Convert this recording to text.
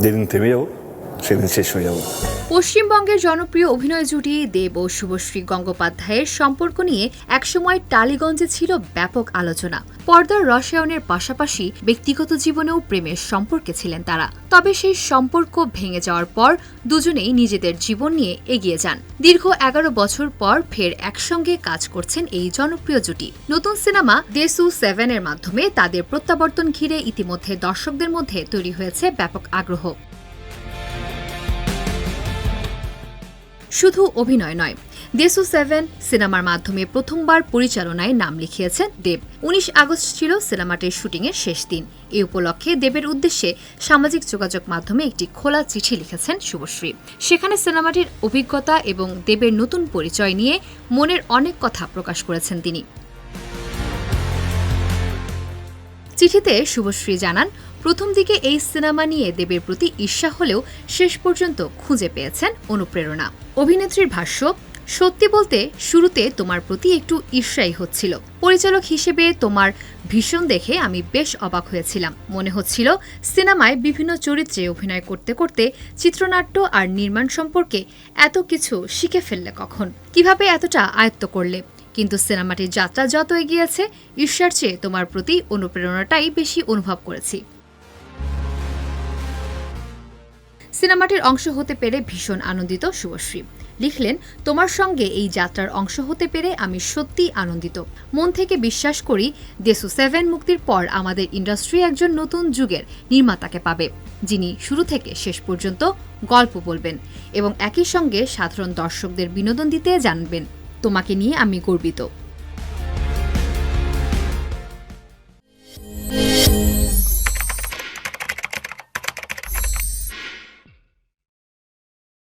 যেদিন থেমে যাবো সেদিন শেষ হয়ে যাবো। পশ্চিমবঙ্গের জনপ্রিয় অভিনয় জুটি দেব ও শুভশ্রী গঙ্গোপাধ্যায়ের সম্পর্ক নিয়ে একসময় টালিগঞ্জে ছিল ব্যাপক আলোচনা। পর্দার রসায়নের পাশাপাশি ব্যক্তিগত জীবনেও প্রেমের সম্পর্কে ছিলেন তারা। তবে সেই সম্পর্ক ভেঙে যাওয়ার পর দুজনেই নিজেদের জীবন নিয়ে এগিয়ে যান। দীর্ঘ 11 বছর পর ফের একসঙ্গে কাজ করছেন এই জনপ্রিয় জুটি। নতুন সিনেমা দেশু 7 এর মাধ্যমে তাদের প্রত্যাবর্তন ঘিরে ইতিমধ্যে দর্শকদের মধ্যে তৈরি হয়েছে ব্যাপক আগ্রহ। শুধু অভিনয় নয়, দেশু 7 সিনেমার মাধ্যমে প্রথমবার পরিচালনায় নাম লিখিয়েছেন দেব। 19 আগস্ট ছিল সিনেমাটির শুটিংয়ের শেষ দিন। এ উপলক্ষে দেবের উদ্দেশ্যে সামাজিক যোগাযোগ মাধ্যমে একটি খোলা চিঠি লিখেছেন শুভশ্রী। সেখানে সিনেমাটির অভিজ্ঞতা এবং দেবের নতুন পরিচয় নিয়ে মনের অনেক কথা প্রকাশ করেছেন তিনি। চিঠিতে শুভশ্রী জানান, প্রথম দিকে এই সিনেমা নিয়ে দেবের প্রতি ঈর্ষা হলেও শেষ পর্যন্ত খুঁজে পেয়েছেন অনুপ্রেরণা। অভিনেত্রীর ভাষ্য, সত্যি বলতে শুরুতে তোমার প্রতি একটু ঈর্ষাই হচ্ছিল। পরিচালক হিসেবে তোমার ভীষণ দেখে আমি বেশ অবাক হয়েছিলাম। মনে হচ্ছিল সিনেমায় বিভিন্ন চরিত্রে অভিনয় করতে করতে চিত্রনাট্য আর নির্মাণ সম্পর্কে এত কিছু শিখে ফেললে কখন, কিভাবে এতটা আয়ত্ত করলে। কিন্তু সিনেমাটির যাত্রা যত এগিয়েছে, ঈর্ষার চেয়ে তোমার প্রতি অনুপ্রেরণাটাই বেশি অনুভব করেছি। সিনেমাটির অংশ হতে পেরে ভীষণ আনন্দিত শুভশ্রী। লিখলেন, তোমার সঙ্গে এই যাত্রার অংশ হতে পেরে আমি সত্যিই আনন্দিত। মন থেকে বিশ্বাস করি দেশু 7 মুক্তির পর আমাদের ইন্ডাস্ট্রি একজন নতুন যুগের নির্মাতাকে পাবে, যিনি শুরু থেকে শেষ পর্যন্ত গল্প বলবেন এবং একই সঙ্গে সাধারণ দর্শকদের বিনোদন দিতে জানবেন। তোমাকে নিয়ে আমি গর্বিত।